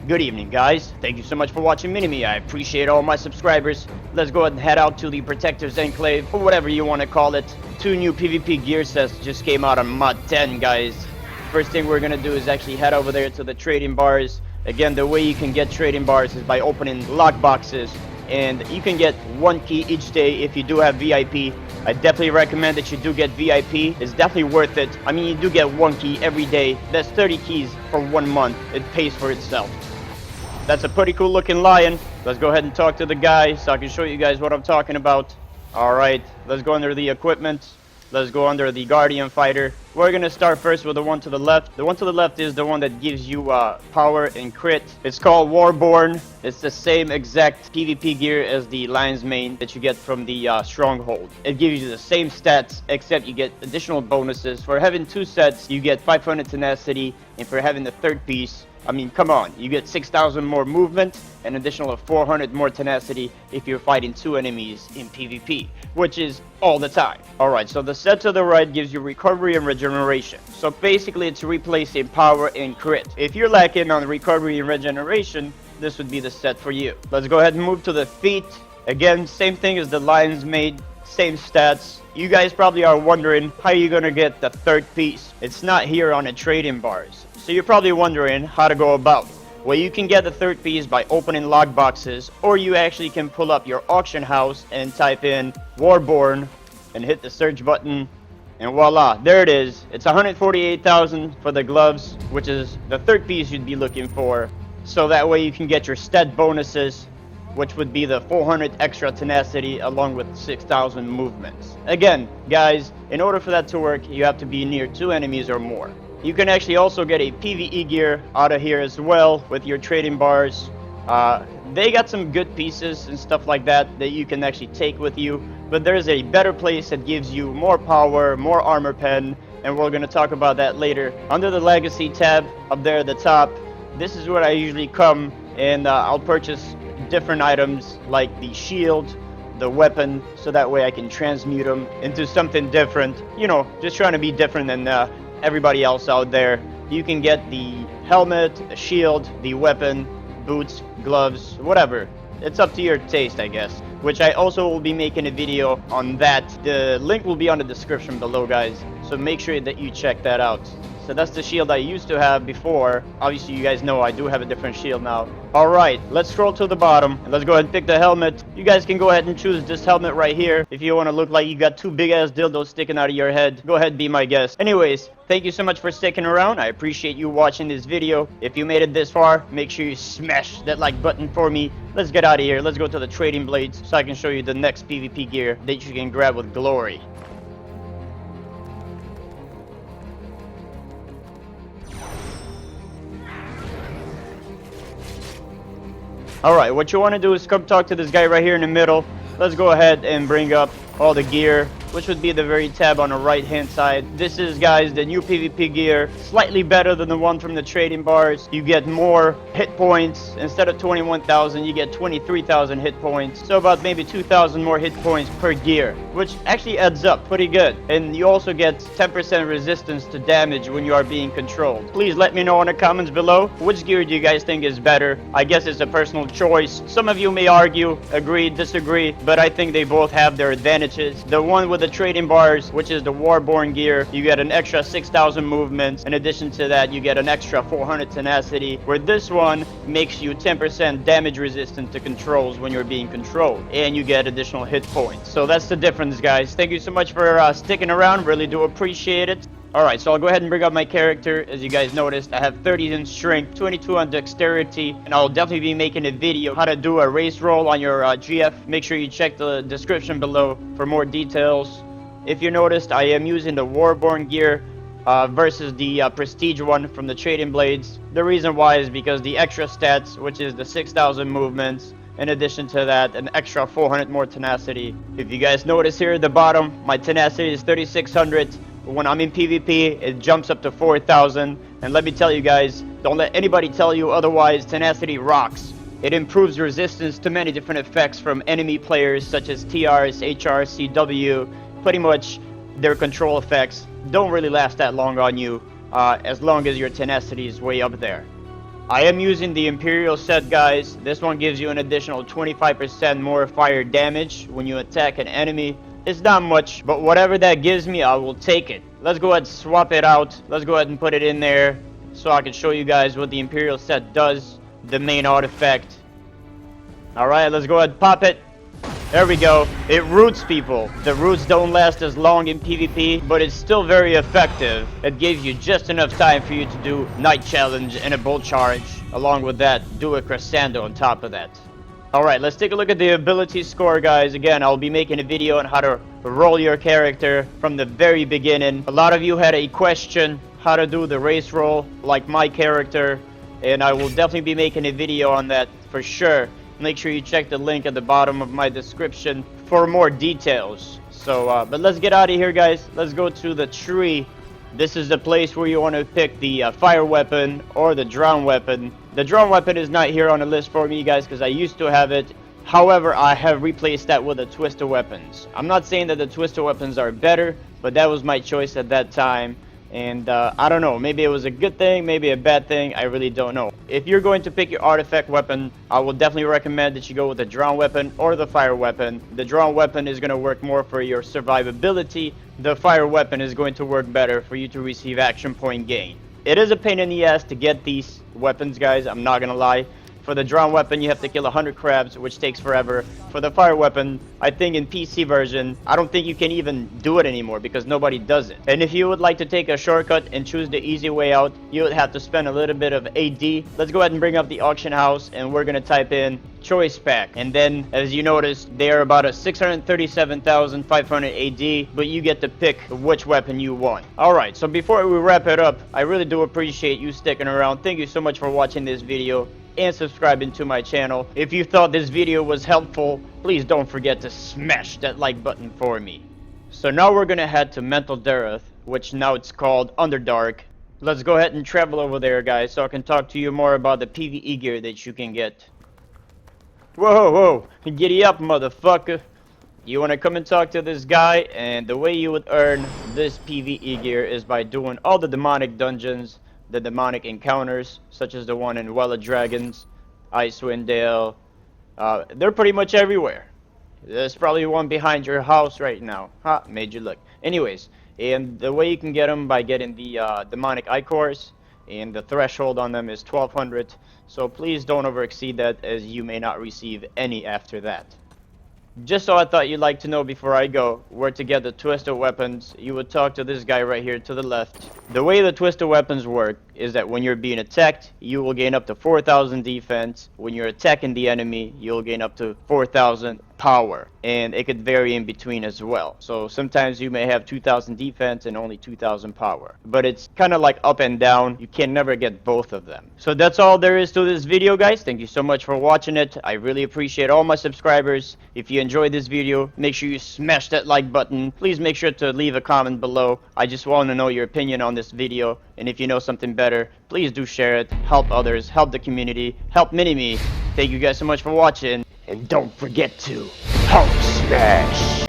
Good evening, guys. Thank you so much for watching Mini-Me. I appreciate all my subscribers. Let's go ahead and head out to the Protector's Enclave, or whatever you want to call it. 2 new PvP gear sets just came out on Mod 10, guys. First thing we're going to do is actually head over there to the trading bars. Again, the way you can get trading bars is by opening lock boxes. And you can get 1 key each day if you do have VIP. I definitely recommend that you do get VIP. It's definitely worth it. I mean, you do get 1 key every day. That's 30 keys for 1 month. It pays for itself. That's a pretty cool looking lion. Let's go ahead and talk to the guy so I can show you guys what I'm talking about. Alright, let's go under the equipment. Let's go under the Guardian Fighter. We're gonna start first with the one to the left. The one to the left is the one that gives you power and crit. It's called Warborn. It's the same exact PvP gear as the Lion's Mane that you get from the Stronghold. It gives you the same stats, except you get additional bonuses. For having 2 sets, you get 500 tenacity, and for having the 3rd piece, I mean, come on, you get 6,000 more movement, and additional of 400 more tenacity if you're fighting 2 enemies in PvP, which is all the time. Alright, so the set to the right gives you recovery and regeneration. So basically it's replacing power and crit. If you're lacking on recovery and regeneration, this would be the set for you. Let's go ahead and move to the feet. Again, same thing as the Lion's Mane, same stats. You guys probably are wondering how you're gonna get the 3rd piece. It's not here on the trading bars. So you're probably wondering how to go about it. Well, you can get the 3rd piece by opening log boxes, or you actually can pull up your auction house and type in Warborn and hit the search button, and voila, there it is. It's 148,000 for the gloves, which is the 3rd piece you'd be looking for. So that way you can get your stat bonuses, which would be the 400 extra tenacity along with 6,000 movements. Again, guys, in order for that to work, you have to be near 2 enemies or more. You can actually also get a PVE gear out of here as well with your trading bars. They got some good pieces and stuff like that that you can actually take with you, but there's a better place that gives you more power, more armor pen, and we're going to talk about that later. Under the Legacy tab up there at the top, this is where I usually come, and I'll purchase different items like the shield, the weapon, so that way I can transmute them into something different. You know, just trying to be different than everybody else out there. You can get the helmet, the shield, the weapon, boots, gloves, whatever. It's up to your taste, I guess. Which I also will be making a video on that. The link will be on the description below, guys. So make sure that you check that out. So that's the shield I used to have before. Obviously, you guys know I do have a different shield now. Alright, let's scroll to the bottom. And let's go ahead and pick the helmet. You guys can go ahead and choose this helmet right here. If you want to look like you got 2 big-ass dildos sticking out of your head, go ahead and be my guest. Anyways, thank you so much for sticking around. I appreciate you watching this video. If you made it this far, make sure you smash that like button for me. Let's get out of here. Let's go to the trading blades so I can show you the next PvP gear that you can grab with glory. Alright, what you want to do is come talk to this guy right here in the middle. Let's go ahead and bring up all the gear, which would be the very tab on the right hand side. This is, guys, the new PvP gear. Slightly better than the one from the trading bars. You get more hit points. Instead of 21,000, you get 23,000 hit points. So about maybe 2,000 more hit points per gear, which actually adds up pretty good. And you also get 10% resistance to damage when you are being controlled. Please let me know in the comments below, which gear do you guys think is better? I guess it's a personal choice. Some of you may argue, agree, disagree, but I think they both have their advantages. The one with the trading bars, which is the Warborn gear, you get an extra 6,000 movements. In addition to that, you get an extra 400 tenacity, where this one makes you 10% damage resistant to controls when you're being controlled, and you get additional hit points. So that's the difference, guys. Thank you so much for sticking around. Really do appreciate it. Alright, so I'll go ahead and bring up my character. As you guys noticed, I have 30 in strength, 22 on dexterity, and I'll definitely be making a video how to do a race roll on your GF. Make sure you check the description below for more details. If you noticed, I am using the Warborn gear versus the Prestige one from the Trading Blades. The reason why is because the extra stats, which is the 6,000 movements, in addition to that, an extra 400 more tenacity. If you guys notice here at the bottom, my tenacity is 3,600. When I'm in PvP, it jumps up to 4,000. And let me tell you guys, don't let anybody tell you otherwise. Tenacity rocks. It improves resistance to many different effects from enemy players such as TRs, HRs, CW. Pretty much their control effects don't really last that long on you, as long as your tenacity is way up there. I am using the Imperial set, guys. This one gives you an additional 25% more fire damage when you attack an enemy. It's not much, but whatever that gives me, I will take it. Let's go ahead and swap it out. Let's go ahead and put it in there so I can show you guys what the Imperial set does, the main artifact. Alright, let's go ahead and pop it. There we go. It roots people. The roots don't last as long in PvP, but it's still very effective. It gives you just enough time for you to do Night Challenge and a Bolt Charge. Along with that, do a Crescendo on top of that. Alright, let's take a look at the ability score, guys. Again, I'll be making a video on how to roll your character from the very beginning. A lot of you had a question how to do the race roll like my character, and I will definitely be making a video on that for sure. Make sure you check the link at the bottom of my description for more details. So, but let's get out of here, guys. Let's go to the tree. This is the place where you want to pick the fire weapon or the drown weapon. The drown weapon is not here on the list for me, guys, because I used to have it. However, I have replaced that with the twister weapons. I'm not saying that the twister weapons are better, but that was my choice at that time. And I don't know, maybe it was a good thing, maybe a bad thing, I really don't know. If you're going to pick your artifact weapon, I will definitely recommend that you go with the drown weapon or the fire weapon. The drown weapon is going to work more for your survivability. The fire weapon is going to work better for you to receive action point gain. It is a pain in the ass to get these weapons, guys, I'm not gonna lie. For the drown weapon, you have to kill 100 crabs, which takes forever. For the fire weapon, I think in PC version, I don't think you can even do it anymore because nobody does it. And if you would like to take a shortcut and choose the easy way out, you would have to spend a little bit of AD. Let's go ahead and bring up the auction house, and we're gonna type in choice pack. And then, as you notice, they are about a 637,500 AD, but you get to pick which weapon you want. Alright, so before we wrap it up, I really do appreciate you sticking around. Thank you so much for watching this video and subscribing to my channel. If you thought this video was helpful, please don't forget to smash that like button for me. So now we're gonna head to Mental Dareth, which now it's called Underdark. Let's go ahead and travel over there, guys, so I can talk to you more about the PvE gear that you can get. Whoa, whoa, giddy up, motherfucker. You wanna come and talk to this guy, and the way you would earn this PvE gear is by doing all the demonic dungeons, the demonic encounters, such as the one in Well of Dragons, Icewind Dale. They're pretty much everywhere. There's probably one behind your house right now. Ha, made you look. Anyways, and the way you can get them by getting the demonic Icors, and the threshold on them is 1200. So please don't over exceed that, as you may not receive any after that. Just so I thought you'd like to know before I go where to get the twister weapons, you would talk to this guy right here to the left. The way the twister weapons work is that when you're being attacked, you will gain up to 4,000 defense. When you're attacking the enemy, you'll gain up to 4,000 power, and it could vary in between as well. So sometimes you may have 2,000 defense and only 2,000 power, but it's kind of like up and down. You can never get both of them. So that's all there is to this video, guys. Thank you so much for watching it. I really appreciate all my subscribers. If you enjoyed this video, make sure you smash that like button. Please make sure to leave a comment below. I just want to know your opinion on this video, and if you know something better, please do share it. Help others, help the community, help Mini-Me. Thank you guys so much for watching. And don't forget to Hulk Smash!